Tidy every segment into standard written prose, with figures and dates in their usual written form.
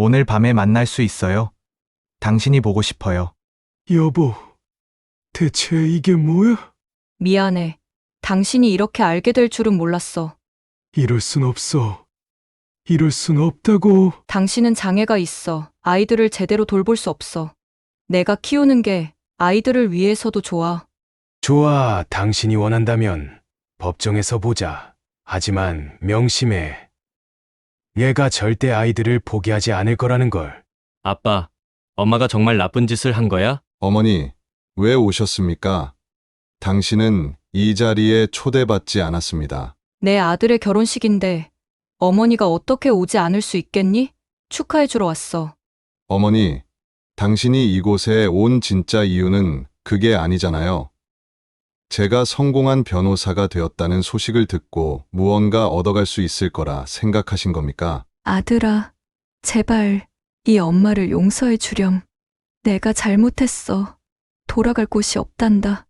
오늘 밤에 만날 수 있어요? 당신이 보고 싶어요. 여보, 대체 이게 뭐야? 미안해. 당신이 이렇게 알게 될 줄은 몰랐어. 이럴 순 없어. 이럴 순 없다고. 당신은 장애가 있어. 아이들을 제대로 돌볼 수 없어. 내가 키우는 게 아이들을 위해서도 좋아. 좋아, 당신이 원한다면 법정에서 보자. 하지만 명심해. 얘가 절대 아이들을 포기하지 않을 거라는 걸. 아빠, 엄마가 정말 나쁜 짓을 한 거야? 어머니, 왜 오셨습니까? 당신은 이 자리에 초대받지 않았습니다. 내 아들의 결혼식인데 어머니가 어떻게 오지 않을 수 있겠니? 축하해주러 왔어. 어머니, 당신이 이곳에 온 진짜 이유는 그게 아니잖아요. 제가 성공한 변호사가 되었다는 소식을 듣고 무언가 얻어갈 수 있을 거라 생각하신 겁니까? 아들아, 제발 이 엄마를 용서해 주렴. 내가 잘못했어. 돌아갈 곳이 없단다.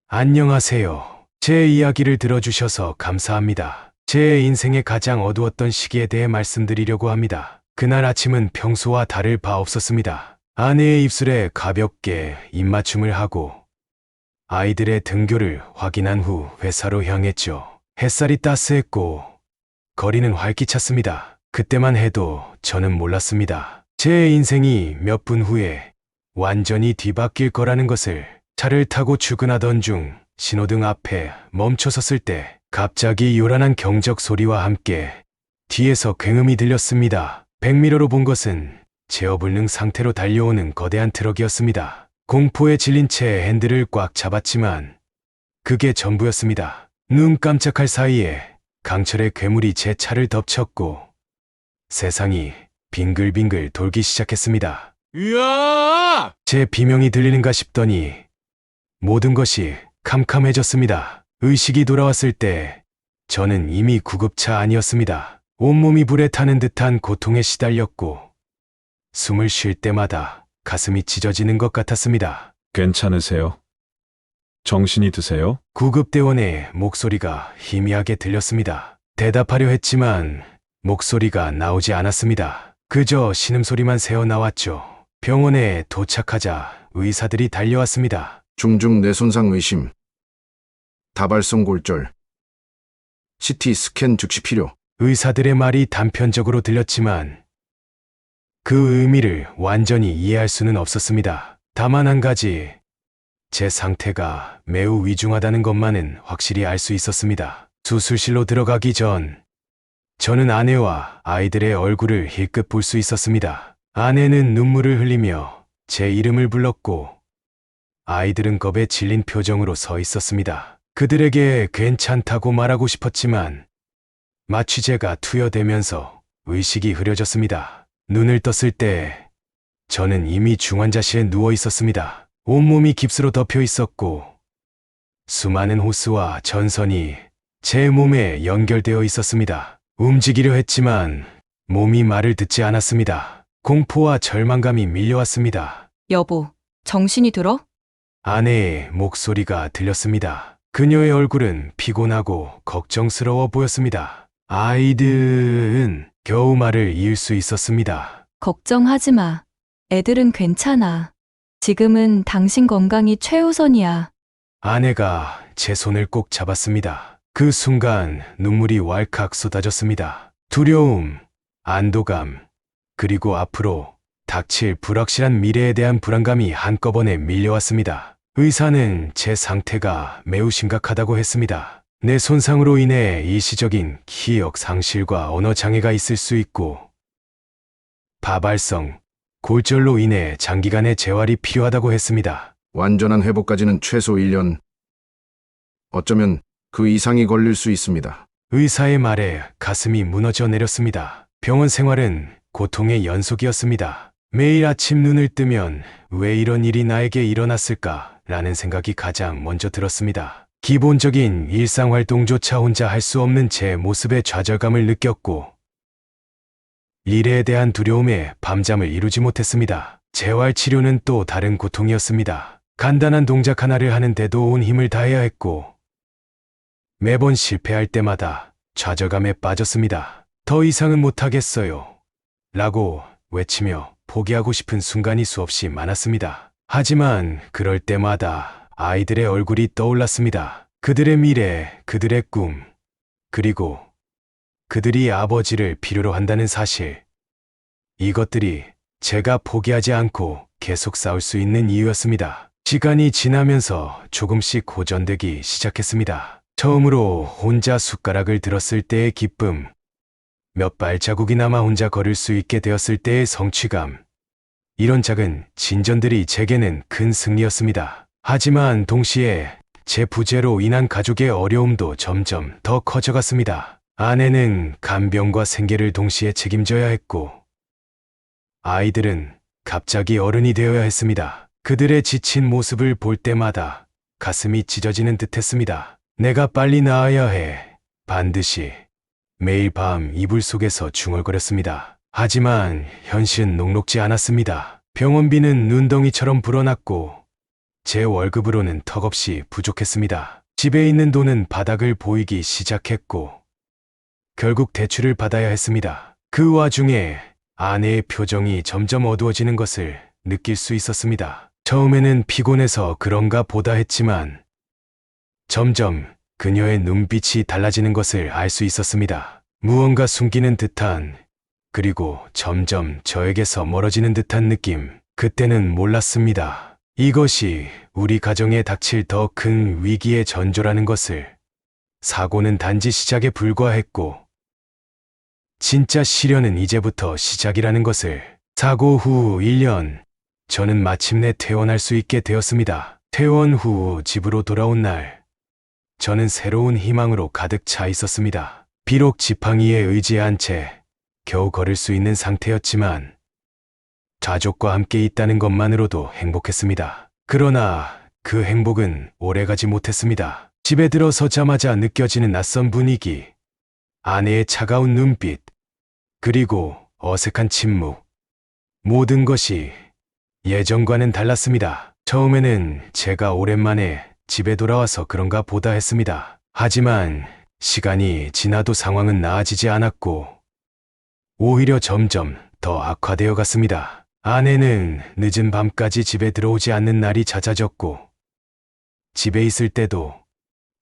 안녕하세요. 제 이야기를 들어주셔서 감사합니다. 제 인생의 가장 어두웠던 시기에 대해 말씀드리려고 합니다. 그날 아침은 평소와 다를 바 없었습니다. 아내의 입술에 가볍게 입맞춤을 하고 아이들의 등교를 확인한 후 회사로 향했죠. 햇살이 따스했고 거리는 활기찼습니다. 그때만 해도 저는 몰랐습니다. 제 인생이 몇 분 후에 완전히 뒤바뀔 거라는 것을. 차를 타고 출근하던 중 신호등 앞에 멈춰섰을 때 갑자기 요란한 경적 소리와 함께 뒤에서 굉음이 들렸습니다. 백미러로 본 것은 제어불능 상태로 달려오는 거대한 트럭이었습니다. 공포에 질린 채 핸들을 꽉 잡았지만 그게 전부였습니다. 눈 깜짝할 사이에 강철의 괴물이 제 차를 덮쳤고 세상이 빙글빙글 돌기 시작했습니다. 으아! 제 비명이 들리는가 싶더니 모든 것이 캄캄해졌습니다. 의식이 돌아왔을 때 저는 이미 구급차 안이었습니다. 온몸이 불에 타는 듯한 고통에 시달렸고 숨을 쉴 때마다 가슴이 찢어지는 것 같았습니다. 괜찮으세요? 정신이 드세요? 구급대원의 목소리가 희미하게 들렸습니다. 대답하려 했지만 목소리가 나오지 않았습니다. 그저 신음소리만 새어나왔죠. 병원에 도착하자 의사들이 달려왔습니다. 중증 뇌손상 의심, 다발성 골절, CT 스캔 즉시 필요. 의사들의 말이 단편적으로 들렸지만 그 의미를 완전히 이해할 수는 없었습니다. 다만 한 가지, 제 상태가 매우 위중하다는 것만은 확실히 알 수 있었습니다. 수술실로 들어가기 전 저는 아내와 아이들의 얼굴을 힐끗 볼 수 있었습니다. 아내는 눈물을 흘리며 제 이름을 불렀고 아이들은 겁에 질린 표정으로 서 있었습니다. 그들에게 괜찮다고 말하고 싶었지만 마치 제가 투여되면서 의식이 흐려졌습니다. 눈을 떴을 때 저는 이미 중환자실에 누워 있었습니다. 온몸이 깁스로 덮여 있었고 수많은 호스와 전선이 제 몸에 연결되어 있었습니다. 움직이려 했지만 몸이 말을 듣지 않았습니다. 공포와 절망감이 밀려왔습니다. 여보, 정신이 들어? 아내의 목소리가 들렸습니다. 그녀의 얼굴은 피곤하고 걱정스러워 보였습니다. 아이들은 겨우 말을 이을 수 있었습니다. 걱정하지 마. 애들은 괜찮아. 지금은 당신 건강이 최우선이야. 아내가 제 손을 꼭 잡았습니다. 그 순간 눈물이 왈칵 쏟아졌습니다. 두려움, 안도감, 그리고 앞으로 닥칠 불확실한 미래에 대한 불안감이 한꺼번에 밀려왔습니다. 의사는 제 상태가 매우 심각하다고 했습니다. 내 손상으로 인해 일시적인 기억 상실과 언어 장애가 있을 수 있고 다발성 골절로 인해 장기간의 재활이 필요하다고 했습니다. 완전한 회복까지는 최소 1년, 어쩌면 그 이상이 걸릴 수 있습니다. 의사의 말에 가슴이 무너져 내렸습니다. 병원 생활은 고통의 연속이었습니다. 매일 아침 눈을 뜨면 왜 이런 일이 나에게 일어났을까? 라는 생각이 가장 먼저 들었습니다. 기본적인 일상활동조차 혼자 할 수 없는 제 모습에 좌절감을 느꼈고 일에 대한 두려움에 밤잠을 이루지 못했습니다. 재활치료는 또 다른 고통이었습니다. 간단한 동작 하나를 하는데도 온 힘을 다해야 했고 매번 실패할 때마다 좌절감에 빠졌습니다. 더 이상은 못하겠어요. 라고 외치며 포기하고 싶은 순간이 수없이 많았습니다. 하지만 그럴 때마다 아이들의 얼굴이 떠올랐습니다. 그들의 미래, 그들의 꿈, 그리고 그들이 아버지를 필요로 한다는 사실. 이것들이 제가 포기하지 않고 계속 싸울 수 있는 이유였습니다. 시간이 지나면서 조금씩 호전되기 시작했습니다. 처음으로 혼자 숟가락을 들었을 때의 기쁨, 몇 발자국이나마 혼자 걸을 수 있게 되었을 때의 성취감. 이런 작은 진전들이 제게는 큰 승리였습니다. 하지만 동시에 제 부재로 인한 가족의 어려움도 점점 더 커져갔습니다. 아내는 간병과 생계를 동시에 책임져야 했고, 아이들은 갑자기 어른이 되어야 했습니다. 그들의 지친 모습을 볼 때마다 가슴이 찢어지는 듯 했습니다. 내가 빨리 나아야 해. 반드시. 매일 밤 이불 속에서 중얼거렸습니다. 하지만 현실은 녹록지 않았습니다. 병원비는 눈덩이처럼 불어났고 제 월급으로는 턱없이 부족했습니다. 집에 있는 돈은 바닥을 보이기 시작했고 결국 대출을 받아야 했습니다. 그 와중에 아내의 표정이 점점 어두워지는 것을 느낄 수 있었습니다. 처음에는 피곤해서 그런가 보다 했지만 점점 그녀의 눈빛이 달라지는 것을 알 수 있었습니다. 무언가 숨기는 듯한, 그리고 점점 저에게서 멀어지는 듯한 느낌. 그때는 몰랐습니다. 이것이 우리 가정에 닥칠 더 큰 위기의 전조라는 것을. 사고는 단지 시작에 불과했고 진짜 시련은 이제부터 시작이라는 것을. 사고 후 1년, 저는 마침내 퇴원할 수 있게 되었습니다. 퇴원 후 집으로 돌아온 날, 저는 새로운 희망으로 가득 차 있었습니다. 비록 지팡이에 의지한 채 겨우 걸을 수 있는 상태였지만 가족과 함께 있다는 것만으로도 행복했습니다. 그러나 그 행복은 오래가지 못했습니다. 집에 들어서자마자 느껴지는 낯선 분위기, 아내의 차가운 눈빛, 그리고 어색한 침묵. 모든 것이 예전과는 달랐습니다. 처음에는 제가 오랜만에 집에 돌아와서 그런가 보다 했습니다. 하지만 시간이 지나도 상황은 나아지지 않았고 오히려 점점 더 악화되어 갔습니다. 아내는 늦은 밤까지 집에 들어오지 않는 날이 잦아졌고 집에 있을 때도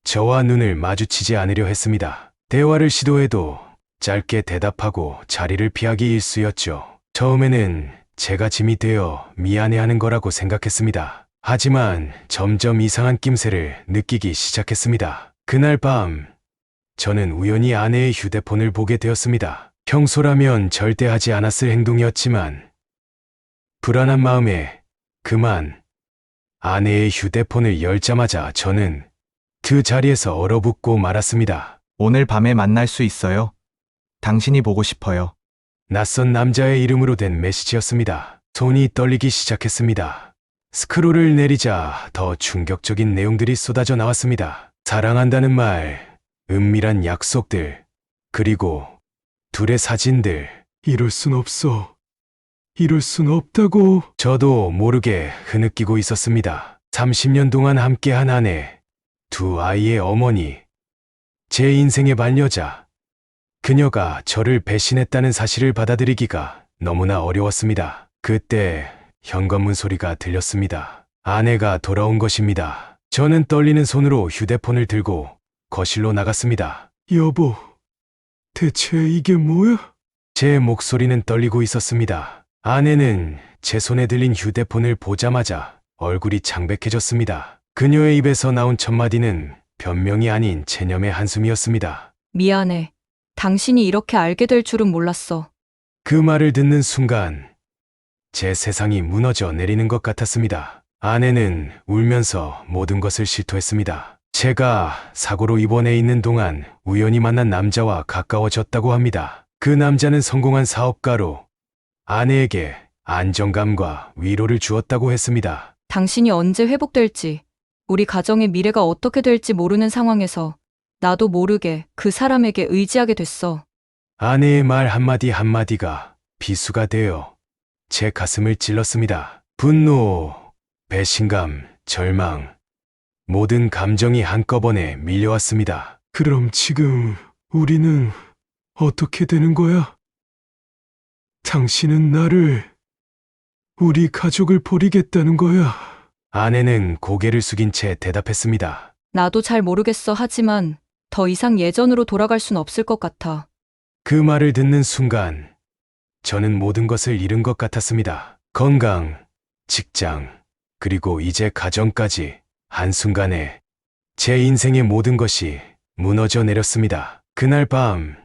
저와 눈을 마주치지 않으려 했습니다. 대화를 시도해도 짧게 대답하고 자리를 피하기 일쑤였죠. 처음에는 제가 짐이 되어 미안해하는 거라고 생각했습니다. 하지만 점점 이상한 낌새를 느끼기 시작했습니다. 그날 밤, 저는 우연히 아내의 휴대폰을 보게 되었습니다. 평소라면 절대 하지 않았을 행동이었지만 불안한 마음에 그만 아내의 휴대폰을 열자마자 저는 그 자리에서 얼어붙고 말았습니다. 오늘 밤에 만날 수 있어요? 당신이 보고 싶어요. 낯선 남자의 이름으로 된 메시지였습니다. 손이 떨리기 시작했습니다. 스크롤을 내리자 더 충격적인 내용들이 쏟아져 나왔습니다. 사랑한다는 말, 은밀한 약속들, 그리고 둘의 사진들. 이럴 순 없어. 이럴 순 없다고. 저도 모르게 흐느끼고 있었습니다. 30년 동안 함께한 아내, 두 아이의 어머니, 제 인생의 반여자. 그녀가 저를 배신했다는 사실을 받아들이기가 너무나 어려웠습니다. 그때 현관문 소리가 들렸습니다. 아내가 돌아온 것입니다. 저는 떨리는 손으로 휴대폰을 들고 거실로 나갔습니다. 여보, 대체 이게 뭐야? 제 목소리는 떨리고 있었습니다. 아내는 제 손에 들린 휴대폰을 보자마자 얼굴이 창백해졌습니다. 그녀의 입에서 나온 첫 마디는 변명이 아닌 체념의 한숨이었습니다. 미안해. 당신이 이렇게 알게 될 줄은 몰랐어. 그 말을 듣는 순간 제 세상이 무너져 내리는 것 같았습니다. 아내는 울면서 모든 것을 실토했습니다. 제가 사고로 입원해 있는 동안 우연히 만난 남자와 가까워졌다고 합니다. 그 남자는 성공한 사업가로 아내에게 안정감과 위로를 주었다고 했습니다. 당신이 언제 회복될지, 우리 가정의 미래가 어떻게 될지 모르는 상황에서 나도 모르게 그 사람에게 의지하게 됐어. 아내의 말 한마디 한마디가 비수가 되어 제 가슴을 찔렀습니다. 분노, 배신감, 절망, 모든 감정이 한꺼번에 밀려왔습니다. 그럼 지금 우리는 어떻게 되는 거야? 당신은 나를, 우리 가족을 버리겠다는 거야. 아내는 고개를 숙인 채 대답했습니다. 나도 잘 모르겠어. 하지만 더 이상 예전으로 돌아갈 순 없을 것 같아. 그 말을 듣는 순간 저는 모든 것을 잃은 것 같았습니다. 건강, 직장, 그리고 이제 가정까지 한순간에 제 인생의 모든 것이 무너져 내렸습니다. 그날 밤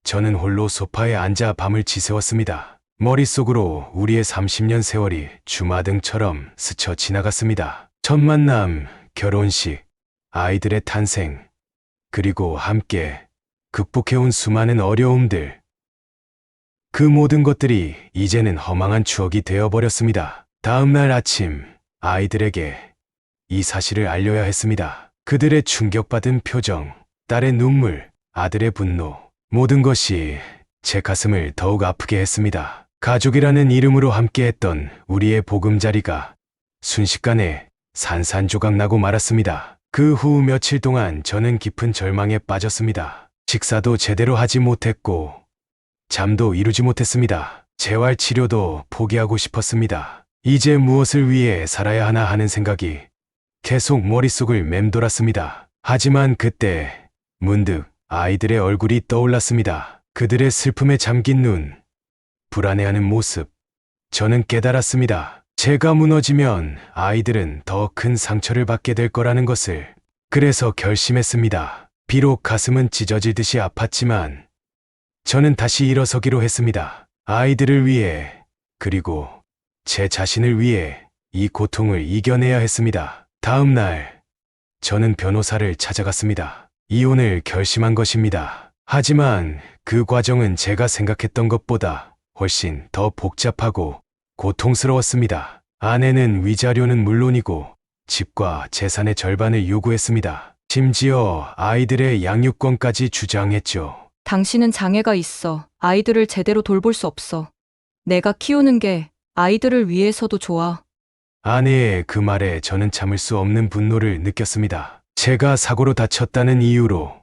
저는 홀로 소파에 앉아 밤을 지새웠습니다. 머릿속으로 우리의 30년 세월이 주마등처럼 스쳐 지나갔습니다. 첫 만남, 결혼식, 아이들의 탄생, 그리고 함께 극복해온 수많은 어려움들. 그 모든 것들이 이제는 허망한 추억이 되어버렸습니다. 다음 날 아침 아이들에게 이 사실을 알려야 했습니다. 그들의 충격받은 표정, 딸의 눈물, 아들의 분노, 모든 것이 제 가슴을 더욱 아프게 했습니다. 가족이라는 이름으로 함께했던 우리의 보금자리가 순식간에 산산조각 나고 말았습니다. 그 후 며칠 동안 저는 깊은 절망에 빠졌습니다. 식사도 제대로 하지 못했고 잠도 이루지 못했습니다. 재활치료도 포기하고 싶었습니다. 이제 무엇을 위해 살아야 하나 하는 생각이 계속 머릿속을 맴돌았습니다. 하지만 그때 문득 아이들의 얼굴이 떠올랐습니다. 그들의 슬픔에 잠긴 눈, 불안해하는 모습. 저는 깨달았습니다. 제가 무너지면 아이들은 더 큰 상처를 받게 될 거라는 것을. 그래서 결심했습니다. 비록 가슴은 찢어지듯이 아팠지만 저는 다시 일어서기로 했습니다. 아이들을 위해, 그리고 제 자신을 위해 이 고통을 이겨내야 했습니다. 다음 날 저는 변호사를 찾아갔습니다. 이혼을 결심한 것입니다. 하지만 그 과정은 제가 생각했던 것보다 훨씬 더 복잡하고 고통스러웠습니다. 아내는 위자료는 물론이고 집과 재산의 절반을 요구했습니다. 심지어 아이들의 양육권까지 주장했죠. 당신은 장애가 있어. 아이들을 제대로 돌볼 수 없어. 내가 키우는 게 아이들을 위해서도 좋아. 아내의 그 말에 저는 참을 수 없는 분노를 느꼈습니다. 제가 사고로 다쳤다는 이유로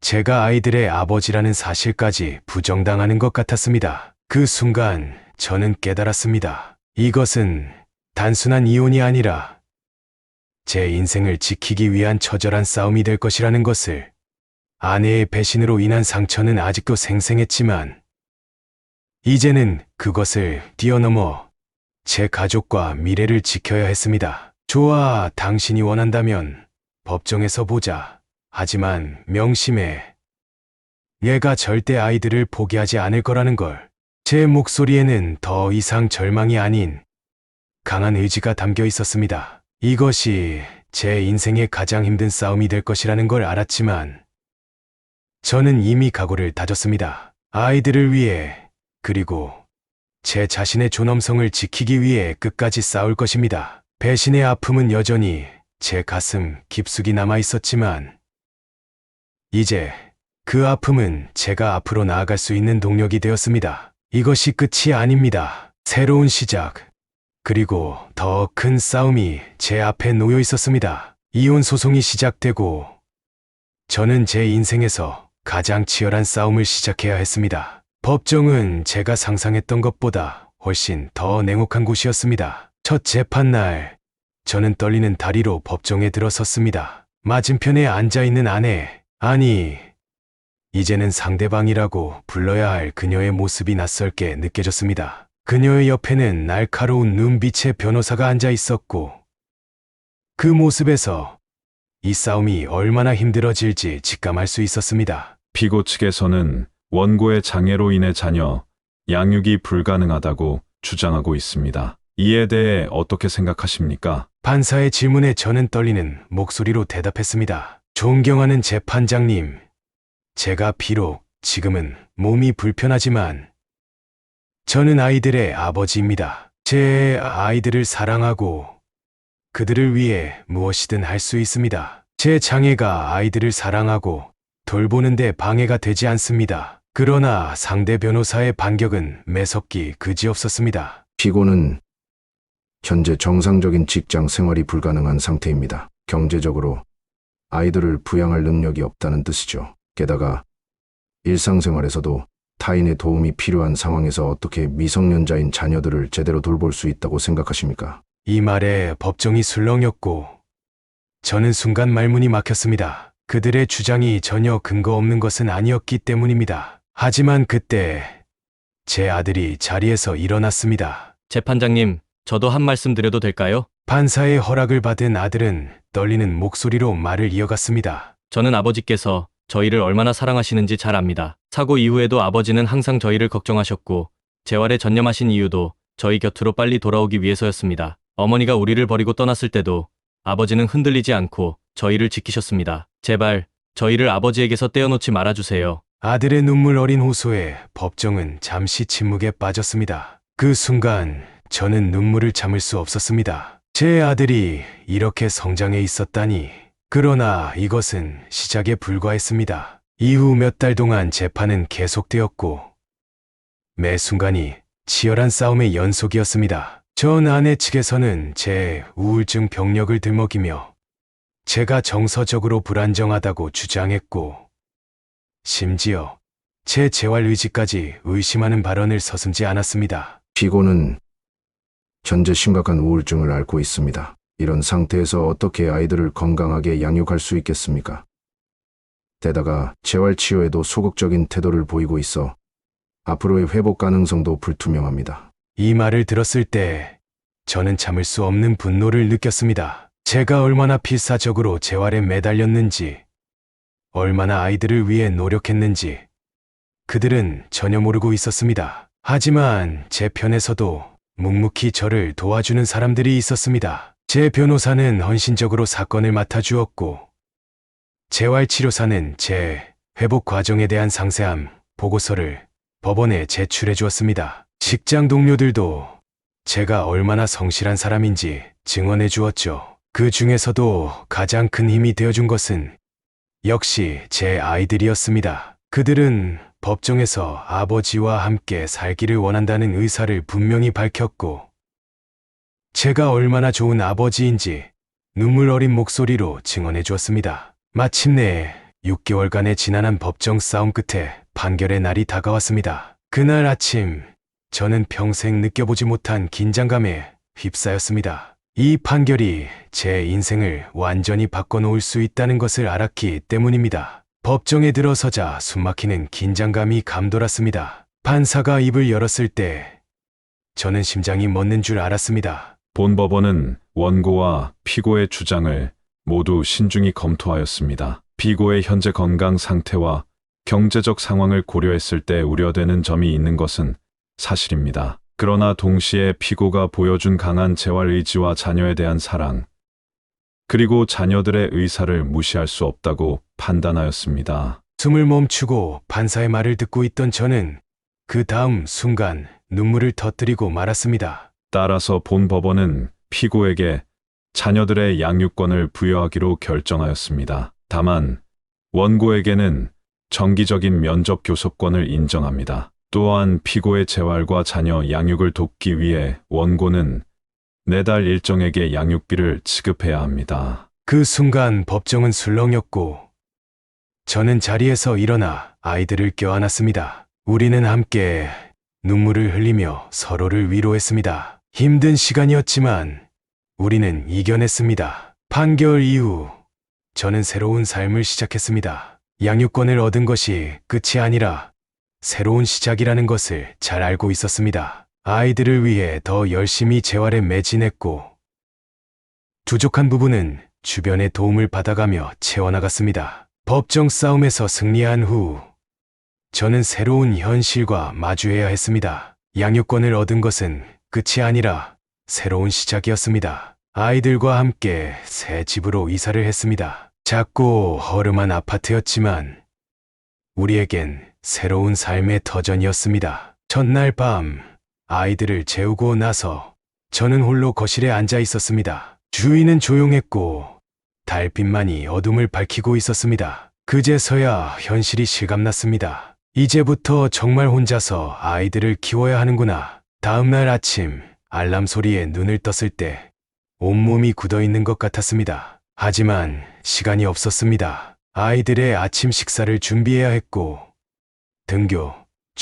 제가 아이들의 아버지라는 사실까지 부정당하는 것 같았습니다. 그 순간 저는 깨달았습니다. 이것은 단순한 이혼이 아니라 제 인생을 지키기 위한 처절한 싸움이 될 것이라는 것을. 아내의 배신으로 인한 상처는 아직도 생생했지만 이제는 그것을 뛰어넘어 제 가족과 미래를 지켜야 했습니다. 좋아, 당신이 원한다면 법정에서 보자. 하지만 명심해. 얘가 절대 아이들을 포기하지 않을 거라는 걸. 제 목소리에는 더 이상 절망이 아닌 강한 의지가 담겨 있었습니다. 이것이 제 인생의 가장 힘든 싸움이 될 것이라는 걸 알았지만 저는 이미 각오를 다졌습니다. 아이들을 위해, 그리고 제 자신의 존엄성을 지키기 위해 끝까지 싸울 것입니다. 배신의 아픔은 여전히 제 가슴 깊숙이 남아 있었지만 이제 그 아픔은 제가 앞으로 나아갈 수 있는 동력이 되었습니다. 이것이 끝이 아닙니다. 새로운 시작, 그리고 더 큰 싸움이 제 앞에 놓여 있었습니다. 이혼 소송이 시작되고 저는 제 인생에서 가장 치열한 싸움을 시작해야 했습니다. 법정은 제가 상상했던 것보다 훨씬 더 냉혹한 곳이었습니다. 첫 재판 날, 저는 떨리는 다리로 법정에 들어섰습니다. 맞은편에 앉아있는 아내, 아니, 이제는 상대방이라고 불러야 할 그녀의 모습이 낯설게 느껴졌습니다. 그녀의 옆에는 날카로운 눈빛의 변호사가 앉아 있었고 그 모습에서 이 싸움이 얼마나 힘들어질지 직감할 수 있었습니다. 피고 측에서는 원고의 장애로 인해 자녀 양육이 불가능하다고 주장하고 있습니다. 이에 대해 어떻게 생각하십니까? 판사의 질문에 저는 떨리는 목소리로 대답했습니다. 존경하는 재판장님, 제가 비록 지금은 몸이 불편하지만 저는 아이들의 아버지입니다. 제 아이들을 사랑하고 그들을 위해 무엇이든 할 수 있습니다. 제 장애가 아이들을 사랑하고 돌보는 데 방해가 되지 않습니다. 그러나 상대 변호사의 반격은 매섭기 그지없었습니다. 피고는 현재 정상적인 직장 생활이 불가능한 상태입니다. 경제적으로 아이들을 부양할 능력이 없다는 뜻이죠. 게다가 일상생활에서도 타인의 도움이 필요한 상황에서 어떻게 미성년자인 자녀들을 제대로 돌볼 수 있다고 생각하십니까? 이 말에 법정이 술렁였고 저는 순간 말문이 막혔습니다. 그들의 주장이 전혀 근거 없는 것은 아니었기 때문입니다. 하지만 그때 제 아들이 자리에서 일어났습니다. 재판장님, 저도 한 말씀 드려도 될까요? 판사의 허락을 받은 아들은 떨리는 목소리로 말을 이어갔습니다. 저는 아버지께서 저희를 얼마나 사랑하시는지 잘 압니다. 사고 이후에도 아버지는 항상 저희를 걱정하셨고 재활에 전념하신 이유도 저희 곁으로 빨리 돌아오기 위해서였습니다. 어머니가 우리를 버리고 떠났을 때도 아버지는 흔들리지 않고 저희를 지키셨습니다. 제발 저희를 아버지에게서 떼어놓지 말아주세요. 아들의 눈물 어린 호소에 법정은 잠시 침묵에 빠졌습니다. 그 순간 저는 눈물을 참을 수 없었습니다. 제 아들이 이렇게 성장해 있었다니. 그러나 이것은 시작에 불과했습니다. 이후 몇 달 동안 재판은 계속되었고 매 순간이 치열한 싸움의 연속이었습니다. 전 아내 측에서는 제 우울증 병력을 들먹이며 제가 정서적으로 불안정하다고 주장했고 심지어 제 재활 의지까지 의심하는 발언을 서슴지 않았습니다. 피고는 현재 심각한 우울증을 앓고 있습니다. 이런 상태에서 어떻게 아이들을 건강하게 양육할 수 있겠습니까? 게다가 재활치료에도 소극적인 태도를 보이고 있어 앞으로의 회복 가능성도 불투명합니다. 이 말을 들었을 때 저는 참을 수 없는 분노를 느꼈습니다. 제가 얼마나 필사적으로 재활에 매달렸는지, 얼마나 아이들을 위해 노력했는지 그들은 전혀 모르고 있었습니다. 하지만 제 편에서도 묵묵히 저를 도와주는 사람들이 있었습니다. 제 변호사는 헌신적으로 사건을 맡아주었고 재활치료사는 제 회복 과정에 대한 상세한 보고서를 법원에 제출해 주었습니다. 직장 동료들도 제가 얼마나 성실한 사람인지 증언해 주었죠. 그 중에서도 가장 큰 힘이 되어준 것은 역시 제 아이들이었습니다. 그들은 법정에서 아버지와 함께 살기를 원한다는 의사를 분명히 밝혔고 제가 얼마나 좋은 아버지인지 눈물 어린 목소리로 증언해 주었습니다. 마침내 6개월간의 지난한 법정 싸움 끝에 판결의 날이 다가왔습니다. 그날 아침 저는 평생 느껴보지 못한 긴장감에 휩싸였습니다. 이 판결이 제 인생을 완전히 바꿔놓을 수 있다는 것을 알았기 때문입니다. 법정에 들어서자 숨막히는 긴장감이 감돌았습니다. 판사가 입을 열었을 때 저는 심장이 멎는 줄 알았습니다. 본법원은 원고와 피고의 주장을 모두 신중히 검토하였습니다. 피고의 현재 건강 상태와 경제적 상황을 고려했을 때 우려되는 점이 있는 것은 사실입니다. 그러나 동시에 피고가 보여준 강한 재활 의지와 자녀에 대한 사랑, 그리고 자녀들의 의사를 무시할 수 없다고 판단하였습니다. 숨을 멈추고 판사의 말을 듣고 있던 저는 그 다음 순간 눈물을 터뜨리고 말았습니다. 따라서 본법원은 피고에게 자녀들의 양육권을 부여하기로 결정하였습니다. 다만 원고에게는 정기적인 면접 교섭권을 인정합니다. 또한 피고의 재활과 자녀 양육을 돕기 위해 원고는 매달 일정에게 양육비를 지급해야 합니다. 그 순간 법정은 술렁였고 저는 자리에서 일어나 아이들을 껴안았습니다. 우리는 함께 눈물을 흘리며 서로를 위로했습니다. 힘든 시간이었지만 우리는 이겨냈습니다. 판결 이후 저는 새로운 삶을 시작했습니다. 양육권을 얻은 것이 끝이 아니라 새로운 시작이라는 것을 잘 알고 있었습니다. 아이들을 위해 더 열심히 재활에 매진했고 부족한 부분은 주변의 도움을 받아가며 채워나갔습니다. 법정 싸움에서 승리한 후 저는 새로운 현실과 마주해야 했습니다. 양육권을 얻은 것은 끝이 아니라 새로운 시작이었습니다. 아이들과 함께 새 집으로 이사를 했습니다. 작고 허름한 아파트였지만 우리에겐 새로운 삶의 터전이었습니다. 첫날 밤 아이들을 재우고 나서 저는 홀로 거실에 앉아 있었습니다. 주위는 조용했고 달빛만이 어둠을 밝히고 있었습니다. 그제서야 현실이 실감났습니다. 이제부터 정말 혼자서 아이들을 키워야 하는구나. 다음날 아침 알람 소리에 눈을 떴을 때 온몸이 굳어있는 것 같았습니다. 하지만 시간이 없었습니다. 아이들의 아침 식사를 준비해야 했고 등교,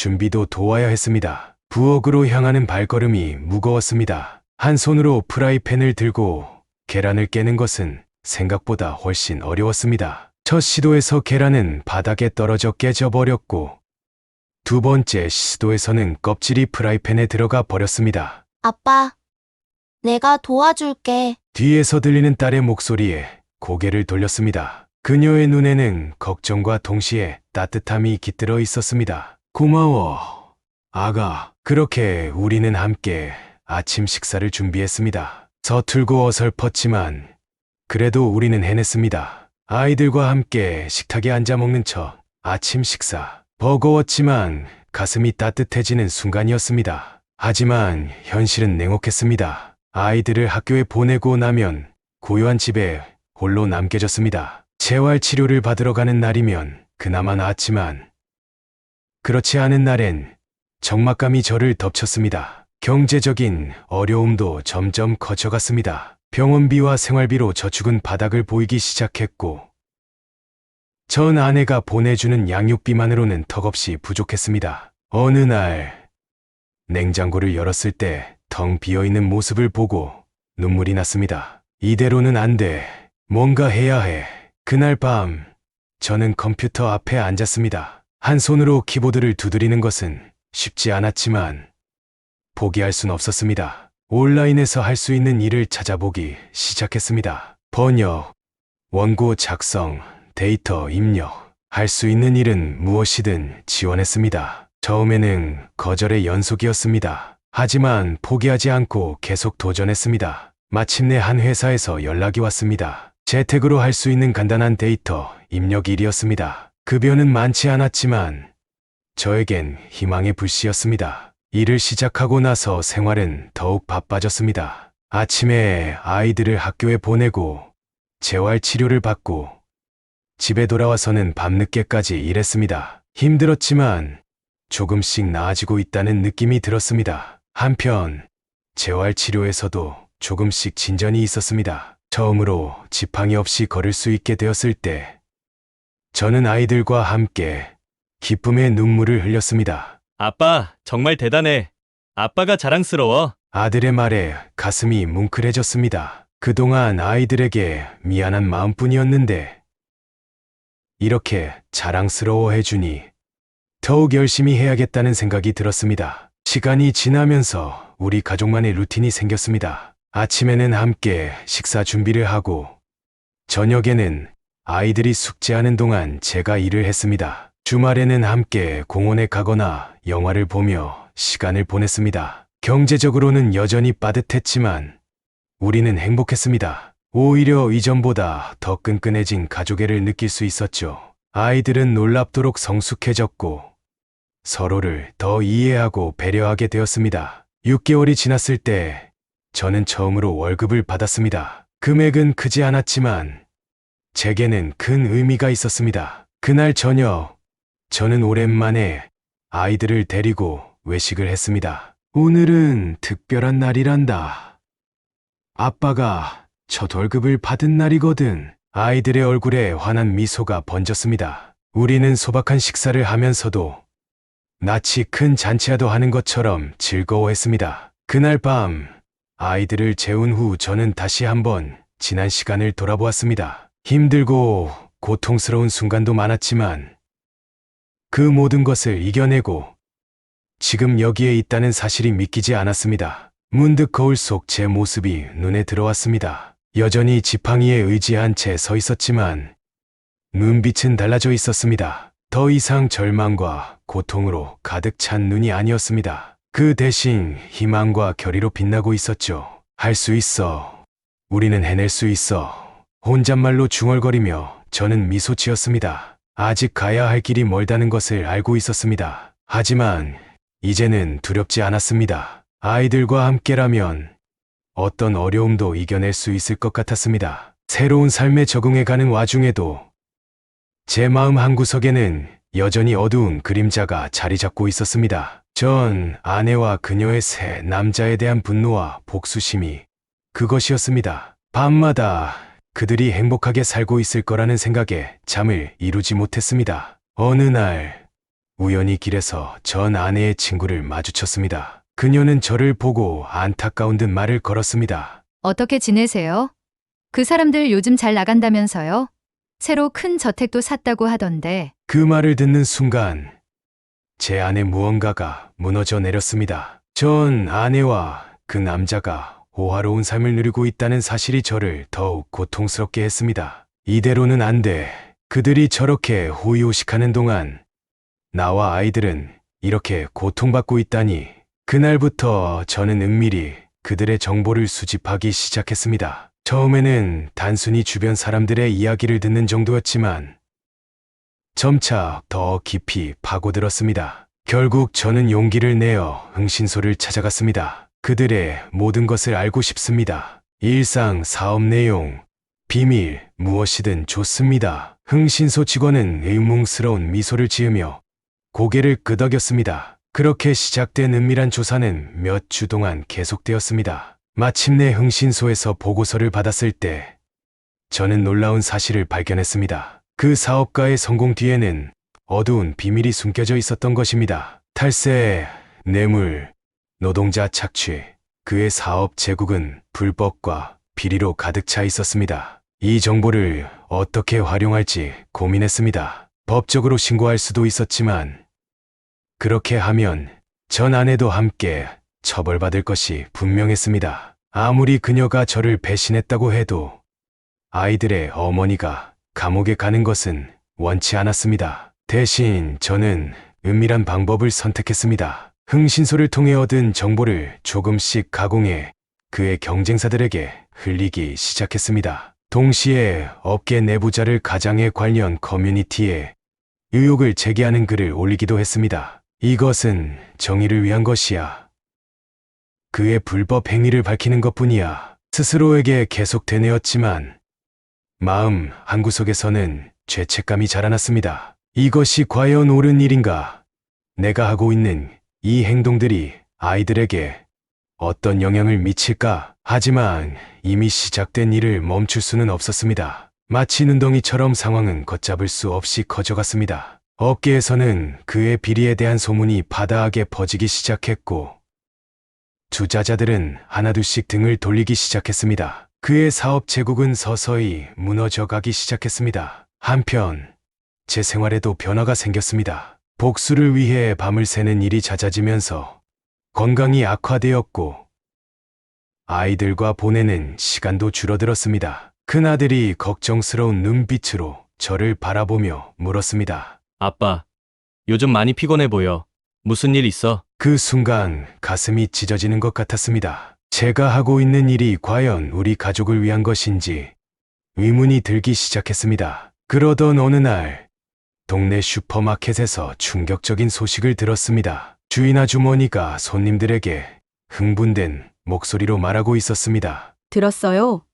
준비도 도와야 했습니다. 부엌으로 향하는 발걸음이 무거웠습니다. 한 손으로 프라이팬을 들고 계란을 깨는 것은 생각보다 훨씬 어려웠습니다. 첫 시도에서 계란은 바닥에 떨어져 깨져버렸고, 두 번째 시도에서는 껍질이 프라이팬에 들어가 버렸습니다. 아빠, 내가 도와줄게. 뒤에서 들리는 딸의 목소리에 고개를 돌렸습니다. 그녀의 눈에는 걱정과 동시에 따뜻함이 깃들어 있었습니다. 고마워, 아가. 그렇게 우리는 함께 아침 식사를 준비했습니다. 서툴고 어설펐지만 그래도 우리는 해냈습니다. 아이들과 함께 식탁에 앉아 먹는 첫 아침 식사. 버거웠지만 가슴이 따뜻해지는 순간이었습니다. 하지만 현실은 냉혹했습니다. 아이들을 학교에 보내고 나면 고요한 집에 홀로 남겨졌습니다. 재활 치료를 받으러 가는 날이면 그나마 나았지만 그렇지 않은 날엔 적막감이 저를 덮쳤습니다. 경제적인 어려움도 점점 커져갔습니다. 병원비와 생활비로 저축은 바닥을 보이기 시작했고, 전 아내가 보내주는 양육비만으로는 턱없이 부족했습니다. 어느 날 냉장고를 열었을 때 텅 비어있는 모습을 보고 눈물이 났습니다. 이대로는 안 돼. 뭔가 해야 해. 그날 밤 저는 컴퓨터 앞에 앉았습니다. 한 손으로 키보드를 두드리는 것은 쉽지 않았지만 포기할 순 없었습니다. 온라인에서 할 수 있는 일을 찾아보기 시작했습니다. 번역, 원고 작성, 데이터 입력, 할 수 있는 일은 무엇이든 지원했습니다. 처음에는 거절의 연속이었습니다. 하지만 포기하지 않고 계속 도전했습니다. 마침내 한 회사에서 연락이 왔습니다. 재택으로 할 수 있는 간단한 데이터 입력 일이었습니다. 급여는 많지 않았지만 저에겐 희망의 불씨였습니다. 일을 시작하고 나서 생활은 더욱 바빠졌습니다. 아침에 아이들을 학교에 보내고 재활 치료를 받고 집에 돌아와서는 밤늦게까지 일했습니다. 힘들었지만 조금씩 나아지고 있다는 느낌이 들었습니다. 한편 재활 치료에서도 조금씩 진전이 있었습니다. 처음으로 지팡이 없이 걸을 수 있게 되었을 때 저는 아이들과 함께 기쁨의 눈물을 흘렸습니다. 아빠, 정말 대단해. 아빠가 자랑스러워. 아들의 말에 가슴이 뭉클해졌습니다. 그동안 아이들에게 미안한 마음뿐이었는데 이렇게 자랑스러워해주니 더욱 열심히 해야겠다는 생각이 들었습니다. 시간이 지나면서 우리 가족만의 루틴이 생겼습니다. 아침에는 함께 식사 준비를 하고 저녁에는 아이들이 숙제하는 동안 제가 일을 했습니다. 주말에는 함께 공원에 가거나 영화를 보며 시간을 보냈습니다. 경제적으로는 여전히 빠듯했지만 우리는 행복했습니다. 오히려 이전보다 더 끈끈해진 가족애를 느낄 수 있었죠. 아이들은 놀랍도록 성숙해졌고 서로를 더 이해하고 배려하게 되었습니다. 6개월이 지났을 때 저는 처음으로 월급을 받았습니다. 금액은 크지 않았지만 제게는 큰 의미가 있었습니다. 그날 저녁 저는 오랜만에 아이들을 데리고 외식을 했습니다. 오늘은 특별한 날이란다. 아빠가 첫 월급을 받은 날이거든. 아이들의 얼굴에 환한 미소가 번졌습니다. 우리는 소박한 식사를 하면서도 낯이 큰 잔치라도 하는 것처럼 즐거워했습니다. 그날 밤 아이들을 재운 후 저는 다시 한번 지난 시간을 돌아보았습니다. 힘들고 고통스러운 순간도 많았지만 그 모든 것을 이겨내고 지금 여기에 있다는 사실이 믿기지 않았습니다. 문득 거울 속 제 모습이 눈에 들어왔습니다. 여전히 지팡이에 의지한 채 서 있었지만 눈빛은 달라져 있었습니다. 더 이상 절망과 고통으로 가득 찬 눈이 아니었습니다. 그 대신 희망과 결의로 빛나고 있었죠. 할 수 있어. 우리는 해낼 수 있어. 혼잣말로 중얼거리며 저는 미소 지었습니다. 아직 가야 할 길이 멀다는 것을 알고 있었습니다. 하지만 이제는 두렵지 않았습니다. 아이들과 함께라면 어떤 어려움도 이겨낼 수 있을 것 같았습니다. 새로운 삶에 적응해가는 와중에도 제 마음 한구석에는 여전히 어두운 그림자가 자리 잡고 있었습니다. 전 아내와 그녀의 새 남자에 대한 분노와 복수심이 그것이었습니다. 밤마다 그들이 행복하게 살고 있을 거라는 생각에 잠을 이루지 못했습니다. 어느 날 우연히 길에서 전 아내의 친구를 마주쳤습니다. 그녀는 저를 보고 안타까운 듯 말을 걸었습니다. 어떻게 지내세요? 그 사람들 요즘 잘 나간다면서요? 새로 큰 저택도 샀다고 하던데. 그 말을 듣는 순간 제 안에 무언가가 무너져 내렸습니다. 전 아내와 그 남자가 호화로운 삶을 누리고 있다는 사실이 저를 더욱 고통스럽게 했습니다. 이대로는 안 돼. 그들이 저렇게 호의호식하는 동안 나와 아이들은 이렇게 고통받고 있다니. 그날부터 저는 은밀히 그들의 정보를 수집하기 시작했습니다. 처음에는 단순히 주변 사람들의 이야기를 듣는 정도였지만 점차 더 깊이 파고들었습니다. 결국 저는 용기를 내어 흥신소를 찾아갔습니다. 그들의 모든 것을 알고 싶습니다. 일상, 사업 내용, 비밀, 무엇이든 좋습니다. 흥신소 직원은 의문스러운 미소를 지으며 고개를 끄덕였습니다. 그렇게 시작된 은밀한 조사는 몇 주 동안 계속되었습니다. 마침내 흥신소에서 보고서를 받았을 때 저는 놀라운 사실을 발견했습니다. 그 사업가의 성공 뒤에는 어두운 비밀이 숨겨져 있었던 것입니다. 탈세, 뇌물, 노동자 착취, 그의 사업 제국은 불법과 비리로 가득 차 있었습니다. 이 정보를 어떻게 활용할지 고민했습니다. 법적으로 신고할 수도 있었지만 그렇게 하면 전 아내도 함께 처벌받을 것이 분명했습니다. 아무리 그녀가 저를 배신했다고 해도 아이들의 어머니가 감옥에 가는 것은 원치 않았습니다. 대신 저는 은밀한 방법을 선택했습니다. 흥신소를 통해 얻은 정보를 조금씩 가공해 그의 경쟁사들에게 흘리기 시작했습니다. 동시에 업계 내부자를 가장의 관련 커뮤니티에 의혹을 제기하는 글을 올리기도 했습니다. 이것은 정의를 위한 것이야. 그의 불법 행위를 밝히는 것뿐이야. 스스로에게 계속 되뇌었지만 마음 한구석에서는 죄책감이 자라났습니다. 이것이 과연 옳은 일인가? 내가 하고 있는 이 행동들이 아이들에게 어떤 영향을 미칠까? 하지만 이미 시작된 일을 멈출 수는 없었습니다. 마치 눈덩이처럼 상황은 걷잡을 수 없이 커져갔습니다. 업계에서는 그의 비리에 대한 소문이 바다하게 퍼지기 시작했고 투자자들은 하나둘씩 등을 돌리기 시작했습니다. 그의 사업 제국은 서서히 무너져가기 시작했습니다. 한편 제 생활에도 변화가 생겼습니다. 복수를 위해 밤을 새는 일이 잦아지면서 건강이 악화되었고 아이들과 보내는 시간도 줄어들었습니다. 큰아들이 걱정스러운 눈빛으로 저를 바라보며 물었습니다. 아빠, 요즘 많이 피곤해 보여. 무슨 일 있어? 그 순간 가슴이 찢어지는 것 같았습니다. 제가 하고 있는 일이 과연 우리 가족을 위한 것인지 의문이 들기 시작했습니다. 그러던 어느 날 동네 슈퍼마켓에서 충격적인 소식을 들었습니다. 주인 아주머니가 손님들에게 흥분된 목소리로 말하고 있었습니다. 들었어요?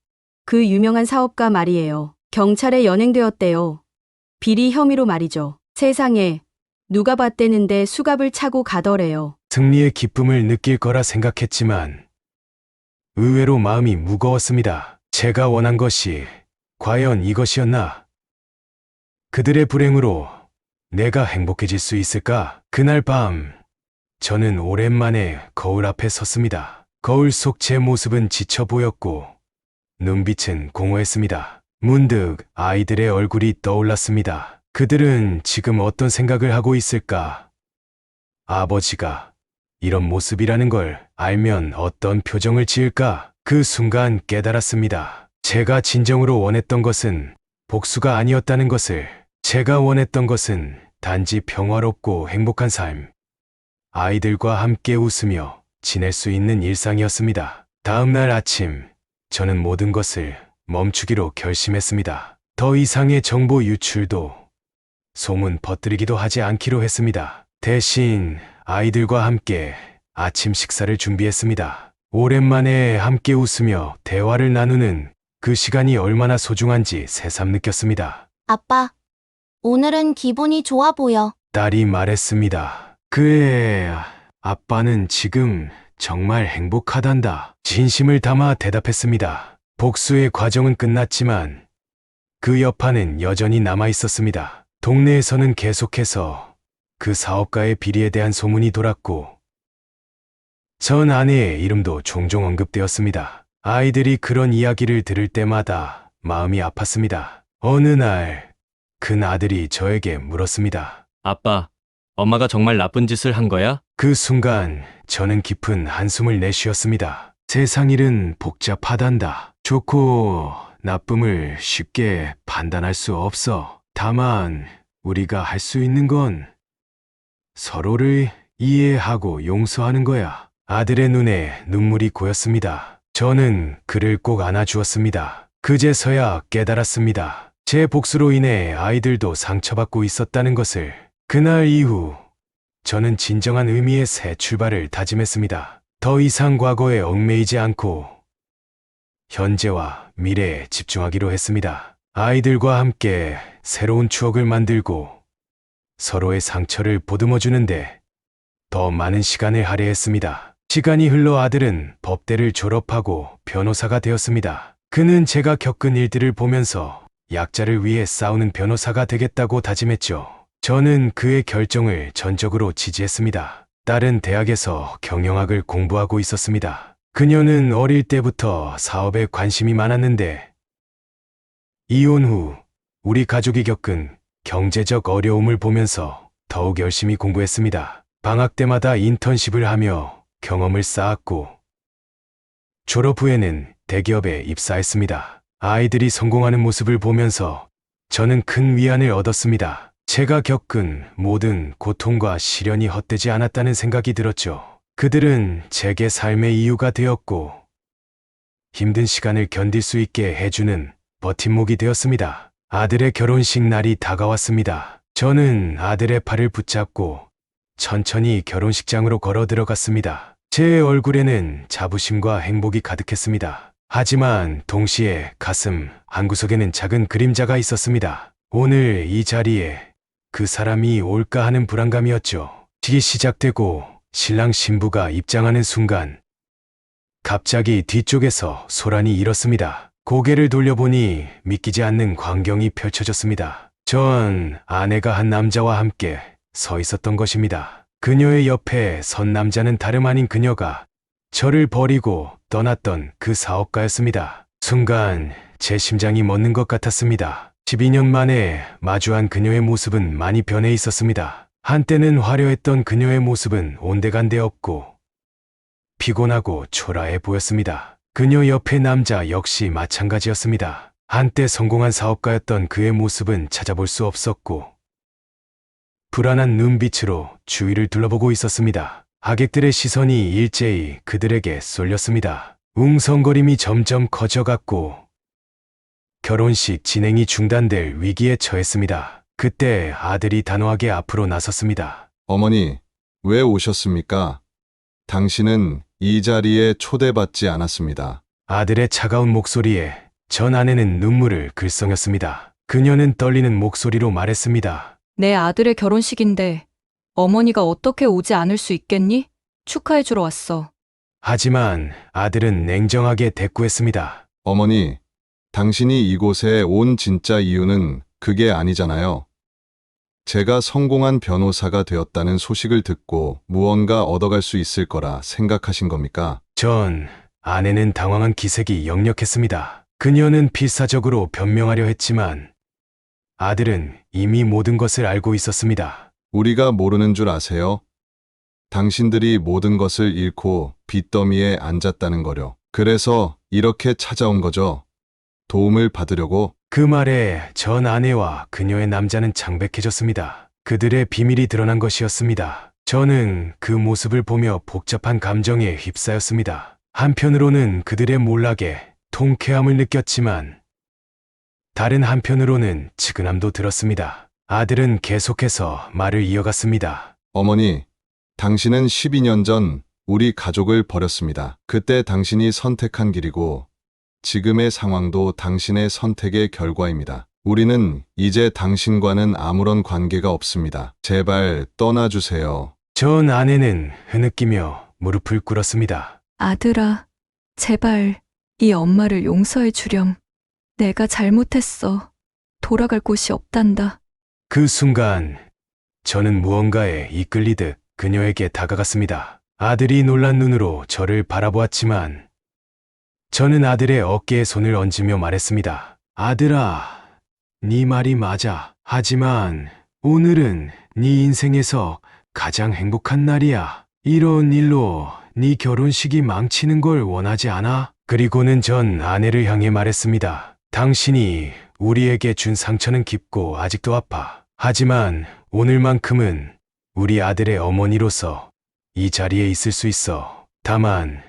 그 유명한 사업가 말이에요. 경찰에 연행되었대요. 비리 혐의로 말이죠. 세상에, 누가 봤대는데 수갑을 차고 가더래요. 승리의 기쁨을 느낄 거라 생각했지만 의외로 마음이 무거웠습니다. 제가 원한 것이 과연 이것이었나? 그들의 불행으로 내가 행복해질 수 있을까? 그날 밤 저는 오랜만에 거울 앞에 섰습니다. 거울 속 제 모습은 지쳐 보였고 눈빛은 공허했습니다. 문득 아이들의 얼굴이 떠올랐습니다. 그들은 지금 어떤 생각을 하고 있을까? 아버지가 이런 모습이라는 걸 알면 어떤 표정을 지을까? 그 순간 깨달았습니다. 제가 진정으로 원했던 것은 복수가 아니었다는 것을. 제가 원했던 것은 단지 평화롭고 행복한 삶. 아이들과 함께 웃으며 지낼 수 있는 일상이었습니다. 다음 날 아침, 저는 모든 것을 멈추기로 결심했습니다. 더 이상의 정보 유출도 소문 퍼뜨리기도 하지 않기로 했습니다. 대신 아이들과 함께 아침 식사를 준비했습니다. 오랜만에 함께 웃으며 대화를 나누는 그 시간이 얼마나 소중한지 새삼 느꼈습니다. 아빠, 오늘은 기분이 좋아 보여. 딸이 말했습니다. 그의 아빠는 지금 정말 행복하단다. 진심을 담아 대답했습니다. 복수의 과정은 끝났지만 그 여파는 여전히 남아 있었습니다. 동네에서는 계속해서 그 사업가의 비리에 대한 소문이 돌았고, 전 아내의 이름도 종종 언급되었습니다. 아이들이 그런 이야기를 들을 때마다 마음이 아팠습니다. 어느 날, 큰 아들이 저에게 물었습니다. 아빠, 엄마가 정말 나쁜 짓을 한 거야? 그 순간 저는 깊은 한숨을 내쉬었습니다. 세상 일은 복잡하단다. 좋고 나쁨을 쉽게 판단할 수 없어. 다만 우리가 할 수 있는 건 서로를 이해하고 용서하는 거야. 아들의 눈에 눈물이 고였습니다. 저는 그를 꼭 안아주었습니다. 그제서야 깨달았습니다. 제 복수로 인해 아이들도 상처받고 있었다는 것을. 그날 이후 저는 진정한 의미의 새 출발을 다짐했습니다. 더 이상 과거에 얽매이지 않고 현재와 미래에 집중하기로 했습니다. 아이들과 함께 새로운 추억을 만들고 서로의 상처를 보듬어주는데 더 많은 시간을 할애했습니다. 시간이 흘러 아들은 법대를 졸업하고 변호사가 되었습니다. 그는 제가 겪은 일들을 보면서 약자를 위해 싸우는 변호사가 되겠다고 다짐했죠. 저는 그의 결정을 전적으로 지지했습니다. 딸은 대학에서 경영학을 공부하고 있었습니다. 그녀는 어릴 때부터 사업에 관심이 많았는데 이혼 후 우리 가족이 겪은 경제적 어려움을 보면서 더욱 열심히 공부했습니다. 방학 때마다 인턴십을 하며 경험을 쌓았고 졸업 후에는 대기업에 입사했습니다. 아이들이 성공하는 모습을 보면서 저는 큰 위안을 얻었습니다. 제가 겪은 모든 고통과 시련이 헛되지 않았다는 생각이 들었죠. 그들은 제게 삶의 이유가 되었고 힘든 시간을 견딜 수 있게 해주는 버팀목이 되었습니다. 아들의 결혼식 날이 다가왔습니다. 저는 아들의 팔을 붙잡고 천천히 결혼식장으로 걸어 들어갔습니다. 제 얼굴에는 자부심과 행복이 가득했습니다. 하지만 동시에 가슴 한구석에는 작은 그림자가 있었습니다. 오늘 이 자리에 그 사람이 올까 하는 불안감이었죠. 식이 시작되고 신랑 신부가 입장하는 순간 갑자기 뒤쪽에서 소란이 일었습니다. 고개를 돌려보니 믿기지 않는 광경이 펼쳐졌습니다. 전 아내가 한 남자와 함께 서 있었던 것입니다. 그녀의 옆에 선 남자는 다름 아닌 그녀가 저를 버리고 떠났던 그 사업가였습니다. 순간 제 심장이 멎는 것 같았습니다. 12년 만에 마주한 그녀의 모습은 많이 변해 있었습니다. 한때는 화려했던 그녀의 모습은 온데간데 없고 피곤하고 초라해 보였습니다. 그녀 옆의 남자 역시 마찬가지였습니다. 한때 성공한 사업가였던 그의 모습은 찾아볼 수 없었고 불안한 눈빛으로 주위를 둘러보고 있었습니다. 하객들의 시선이 일제히 그들에게 쏠렸습니다. 웅성거림이 점점 커져갔고 결혼식 진행이 중단될 위기에 처했습니다. 그때 아들이 단호하게 앞으로 나섰습니다. 어머니, 왜 오셨습니까? 당신은 이 자리에 초대받지 않았습니다. 아들의 차가운 목소리에 전 아내는 눈물을 글썽였습니다. 그녀는 떨리는 목소리로 말했습니다. 내 아들의 결혼식인데 어머니가 어떻게 오지 않을 수 있겠니? 축하해주러 왔어. 하지만 아들은 냉정하게 대꾸했습니다. 어머니, 당신이 이곳에 온 진짜 이유는 그게 아니잖아요. 제가 성공한 변호사가 되었다는 소식을 듣고 무언가 얻어갈 수 있을 거라 생각하신 겁니까? 전 아내는 당황한 기색이 역력했습니다. 그녀는 필사적으로 변명하려 했지만 아들은 이미 모든 것을 알고 있었습니다. 우리가 모르는 줄 아세요? 당신들이 모든 것을 잃고 빚더미에 앉았다는 거려. 그래서 이렇게 찾아온 거죠. 도움을 받으려고. 그 말에 전 아내와 그녀의 남자는 창백해졌습니다. 그들의 비밀이 드러난 것이었습니다. 저는 그 모습을 보며 복잡한 감정에 휩싸였습니다. 한편으로는 그들의 몰락에 통쾌함을 느꼈지만 다른 한편으로는 측은함도 들었습니다. 아들은 계속해서 말을 이어갔습니다. 어머니, 당신은 12년 전 우리 가족을 버렸습니다. 그때 당신이 선택한 길이고 지금의 상황도 당신의 선택의 결과입니다. 우리는 이제 당신과는 아무런 관계가 없습니다. 제발 떠나주세요. 전 아내는 흐느끼며 무릎을 꿇었습니다. 아들아, 제발 이 엄마를 용서해 주렴. 내가 잘못했어. 돌아갈 곳이 없단다. 그 순간 저는 무언가에 이끌리듯 그녀에게 다가갔습니다. 아들이 놀란 눈으로 저를 바라보았지만 저는 아들의 어깨에 손을 얹으며 말했습니다. 아들아, 네 말이 맞아. 하지만 오늘은 네 인생에서 가장 행복한 날이야. 이런 일로 네 결혼식이 망치는 걸 원하지 않아? 그리고는 전 아내를 향해 말했습니다. 당신이 우리에게 준 상처는 깊고 아직도 아파. 하지만 오늘만큼은 우리 아들의 어머니로서 이 자리에 있을 수 있어. 다만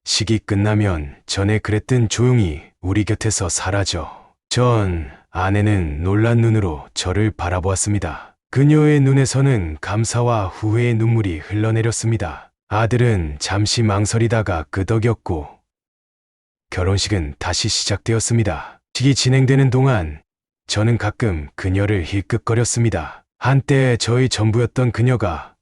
식이 끝나면 전에 그랬든 조용히 우리 곁에서 사라져. 전 아내는 놀란 눈으로 저를 바라보았습니다. 그녀의 눈에서는 감사와 후회의 눈물이 흘러내렸습니다. 아들은 잠시 망설이다가 끄덕였고 결혼식은 다시 시작되었습니다. 식이 진행되는 동안 저는 가끔 그녀를 힐끗거렸습니다. 한때 저의 전부였던 그녀가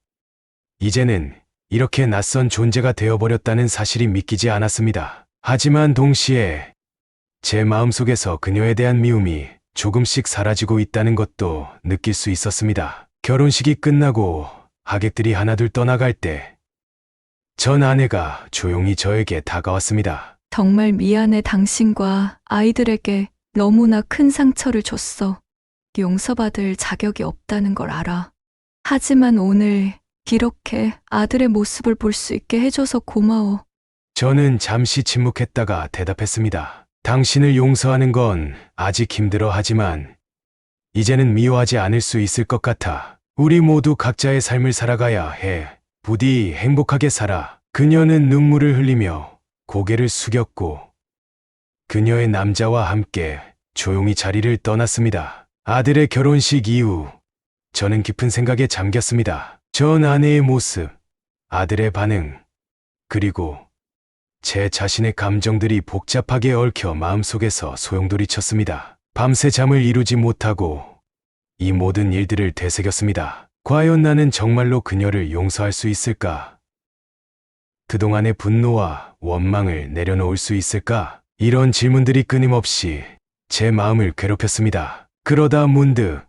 이제는 이렇게 낯선 존재가 되어버렸다는 사실이 믿기지 않았습니다. 하지만 동시에 제 마음속에서 그녀에 대한 미움이 조금씩 사라지고 있다는 것도 느낄 수 있었습니다. 결혼식이 끝나고 하객들이 하나둘 떠나갈 때 전 아내가 조용히 저에게 다가왔습니다. 정말 미안해. 당신과 아이들에게 너무나 큰 상처를 줬어. 용서받을 자격이 없다는 걸 알아. 하지만 오늘 이렇게 아들의 모습을 볼 수 있게 해줘서 고마워. 저는 잠시 침묵했다가 대답했습니다. 당신을 용서하는 건 아직 힘들어 하지만 이제는 미워하지 않을 수 있을 것 같아. 우리 모두 각자의 삶을 살아가야 해. 부디 행복하게 살아. 그녀는 눈물을 흘리며 고개를 숙였고 그녀의 남자와 함께 조용히 자리를 떠났습니다. 아들의 결혼식 이후 저는 깊은 생각에 잠겼습니다. 전 아내의 모습, 아들의 반응, 그리고 제 자신의 감정들이 복잡하게 얽혀 마음속에서 소용돌이쳤습니다. 밤새 잠을 이루지 못하고 이 모든 일들을 되새겼습니다. 과연 나는 정말로 그녀를 용서할 수 있을까? 그동안의 분노와 원망을 내려놓을 수 있을까? 이런 질문들이 끊임없이 제 마음을 괴롭혔습니다. 그러다 문득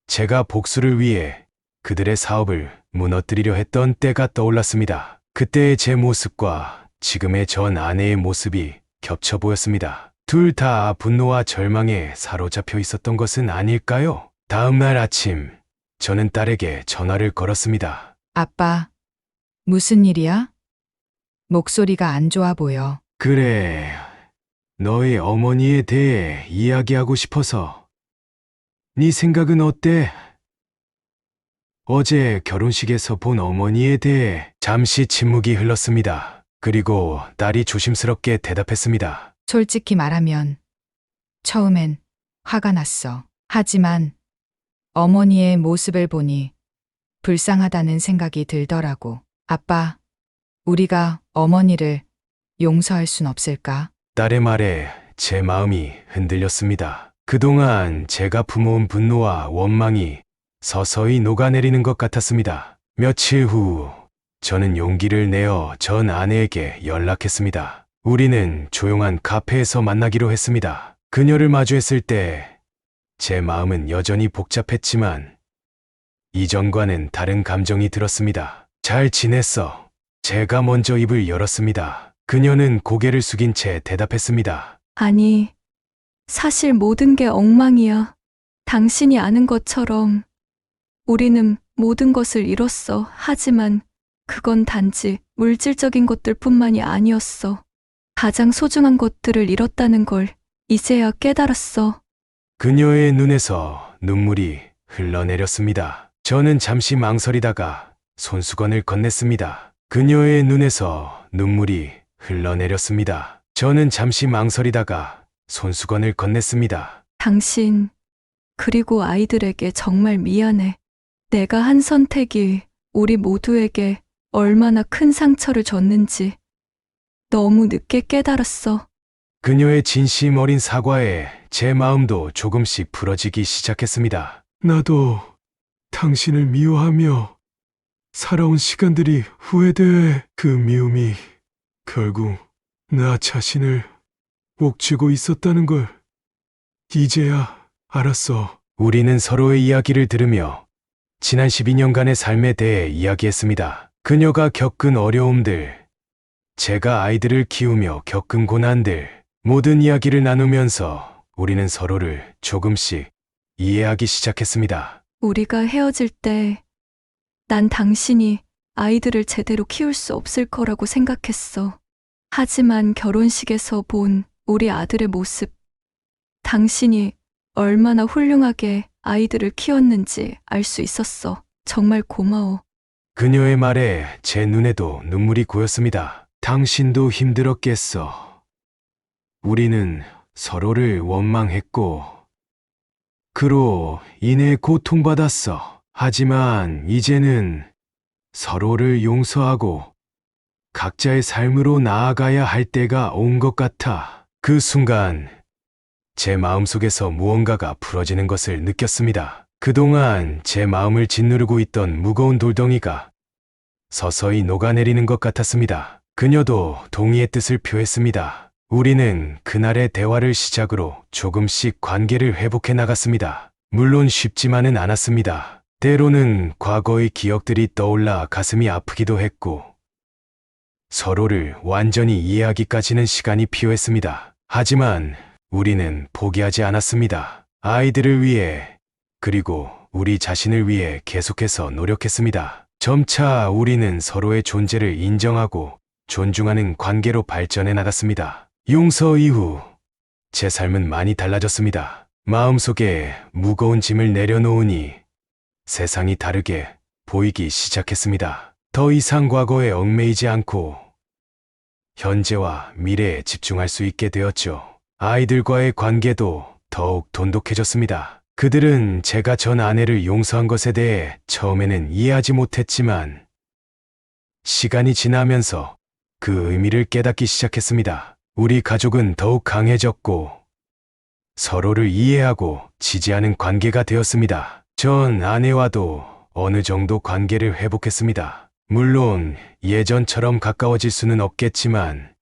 제가 복수를 위해 그들의 사업을 무너뜨리려 했던 때가 떠올랐습니다. 그때의 제 모습과 지금의 전 아내의 모습이 겹쳐 보였습니다. 둘 다 분노와 절망에 사로잡혀 있었던 것은 아닐까요? 다음 날 아침, 저는 딸에게 전화를 걸었습니다. 아빠, 무슨 일이야? 목소리가 안 좋아 보여. 그래, 너의 어머니에 대해 이야기하고 싶어서. 네 생각은 어때? 어제 결혼식에서 본 어머니에 대해. 잠시 침묵이 흘렀습니다. 그리고 딸이 조심스럽게 대답했습니다. 솔직히 말하면 처음엔 화가 났어. 하지만 어머니의 모습을 보니 불쌍하다는 생각이 들더라고. 아빠, 우리가 어머니를 용서할 순 없을까? 딸의 말에 제 마음이 흔들렸습니다. 그동안 제가 품어온 분노와 원망이 서서히 녹아내리는 것 같았습니다. 며칠 후 저는 용기를 내어 전 아내에게 연락했습니다. 우리는 조용한 카페에서 만나기로 했습니다. 그녀를 마주했을 때 제 마음은 여전히 복잡했지만 이전과는 다른 감정이 들었습니다. 잘 지냈어. 제가 먼저 입을 열었습니다. 그녀는 고개를 숙인 채 대답했습니다. 아니, 사실 모든 게 엉망이야. 당신이 아는 것처럼 우리는 모든 것을 잃었어. 하지만 그건 단지 물질적인 것들뿐만이 아니었어. 가장 소중한 것들을 잃었다는 걸 이제야 깨달았어. 그녀의 눈에서 눈물이 흘러내렸습니다. 저는 잠시 망설이다가 손수건을 건넸습니다. 그녀의 눈에서 눈물이 흘러내렸습니다. 저는 잠시 망설이다가 손수건을 건넸습니다. 당신, 그리고 아이들에게 정말 미안해. 내가 한 선택이 우리 모두에게 얼마나 큰 상처를 줬는지 너무 늦게 깨달았어. 그녀의 진심 어린 사과에 제 마음도 조금씩 풀어지기 시작했습니다. 나도 당신을 미워하며 살아온 시간들이 후회돼. 그 미움이 결국 나 자신을 옥죄고 있었다는 걸 이제야 알았어. 우리는 서로의 이야기를 들으며 지난 12년간의 삶에 대해 이야기했습니다. 그녀가 겪은 어려움들, 제가 아이들을 키우며 겪은 고난들, 모든 이야기를 나누면서 우리는 서로를 조금씩 이해하기 시작했습니다. 우리가 헤어질 때 난 당신이 아이들을 제대로 키울 수 없을 거라고 생각했어. 하지만 결혼식에서 본 우리 아들의 모습, 당신이 얼마나 훌륭하게 아이들을 키웠는지 알 수 있었어. 정말 고마워. 그녀의 말에 제 눈에도 눈물이 고였습니다. 당신도 힘들었겠어. 우리는 서로를 원망했고, 그로 인해 고통받았어. 하지만 이제는 서로를 용서하고 각자의 삶으로 나아가야 할 때가 온 것 같아. 그 순간 제 마음속에서 무언가가 풀어지는 것을 느꼈습니다. 그동안 제 마음을 짓누르고 있던 무거운 돌덩이가 서서히 녹아내리는 것 같았습니다. 그녀도 동의의 뜻을 표했습니다. 우리는 그날의 대화를 시작으로 조금씩 관계를 회복해 나갔습니다. 물론 쉽지만은 않았습니다. 때로는 과거의 기억들이 떠올라 가슴이 아프기도 했고, 서로를 완전히 이해하기까지는 시간이 필요했습니다. 하지만 우리는 포기하지 않았습니다. 아이들을 위해, 그리고 우리 자신을 위해 계속해서 노력했습니다. 점차 우리는 서로의 존재를 인정하고 존중하는 관계로 발전해 나갔습니다. 용서 이후 제 삶은 많이 달라졌습니다. 마음속에 무거운 짐을 내려놓으니 세상이 다르게 보이기 시작했습니다. 더 이상 과거에 얽매이지 않고 현재와 미래에 집중할 수 있게 되었죠. 아이들과의 관계도 더욱 돈독해졌습니다. 그들은 제가 전 아내를 용서한 것에 대해 처음에는 이해하지 못했지만 시간이 지나면서 그 의미를 깨닫기 시작했습니다. 우리 가족은 더욱 강해졌고 서로를 이해하고 지지하는 관계가 되었습니다. 전 아내와도 어느 정도 관계를 회복했습니다. 물론 예전처럼 가까워질 수는 없겠지만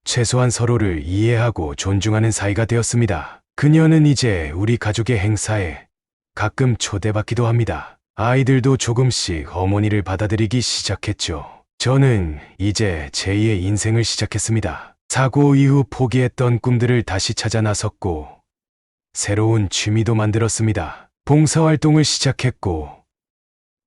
최소한 서로를 이해하고 존중하는 사이가 되었습니다. 그녀는 이제 우리 가족의 행사에 가끔 초대받기도 합니다. 아이들도 조금씩 어머니를 받아들이기 시작했죠. 저는 이제 제2의 인생을 시작했습니다. 사고 이후 포기했던 꿈들을 다시 찾아 나섰고 새로운 취미도 만들었습니다. 봉사활동을 시작했고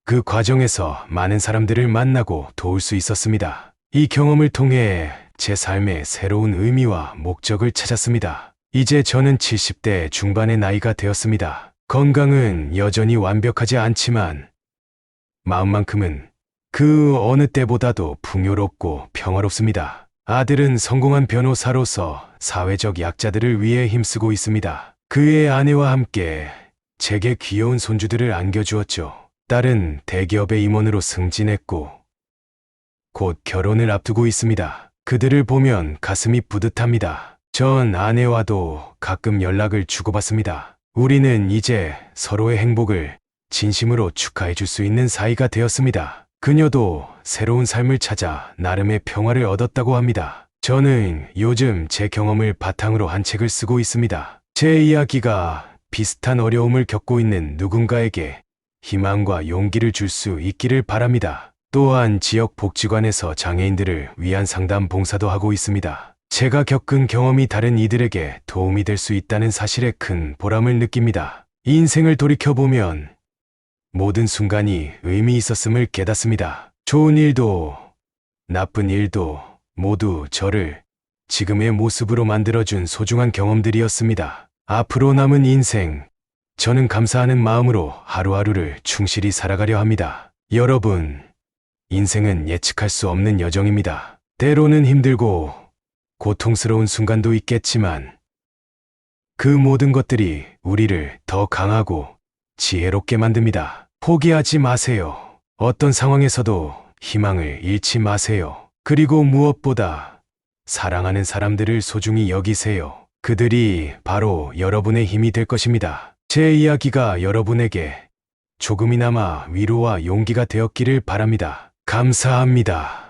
그 과정에서 많은 사람들을 만나고 도울 수 있었습니다. 이 경험을 통해 제 삶에 새로운 의미와 목적을 찾았습니다. 이제 저는 70대 중반의 나이가 되었습니다. 건강은 여전히 완벽하지 않지만 마음만큼은 그 어느 때보다도 풍요롭고 평화롭습니다. 아들은 성공한 변호사로서 사회적 약자들을 위해 힘쓰고 있습니다. 그의 아내와 함께 제게 귀여운 손주들을 안겨주었죠. 딸은 대기업의 임원으로 승진했고 곧 결혼을 앞두고 있습니다. 그들을 보면 가슴이 뿌듯합니다. 전 아내와도 가끔 연락을 주고받습니다. 우리는 이제 서로의 행복을 진심으로 축하해 줄 수 있는 사이가 되었습니다. 그녀도 새로운 삶을 찾아 나름의 평화를 얻었다고 합니다. 저는 요즘 제 경험을 바탕으로 한 책을 쓰고 있습니다. 제 이야기가 비슷한 어려움을 겪고 있는 누군가에게 희망과 용기를 줄 수 있기를 바랍니다. 또한 지역 복지관에서 장애인들을 위한 상담 봉사도 하고 있습니다. 제가 겪은 경험이 다른 이들에게 도움이 될 수 있다는 사실에 큰 보람을 느낍니다. 인생을 돌이켜보면 모든 순간이 의미 있었음을 깨닫습니다. 좋은 일도 나쁜 일도 모두 저를 지금의 모습으로 만들어준 소중한 경험들이었습니다. 앞으로 남은 인생, 저는 감사하는 마음으로 하루하루를 충실히 살아가려 합니다. 여러분, 인생은 예측할 수 없는 여정입니다. 때로는 힘들고 고통스러운 순간도 있겠지만 그 모든 것들이 우리를 더 강하고 지혜롭게 만듭니다. 포기하지 마세요. 어떤 상황에서도 희망을 잃지 마세요. 그리고 무엇보다 사랑하는 사람들을 소중히 여기세요. 그들이 바로 여러분의 힘이 될 것입니다. 제 이야기가 여러분에게 조금이나마 위로와 용기가 되었기를 바랍니다. 감사합니다.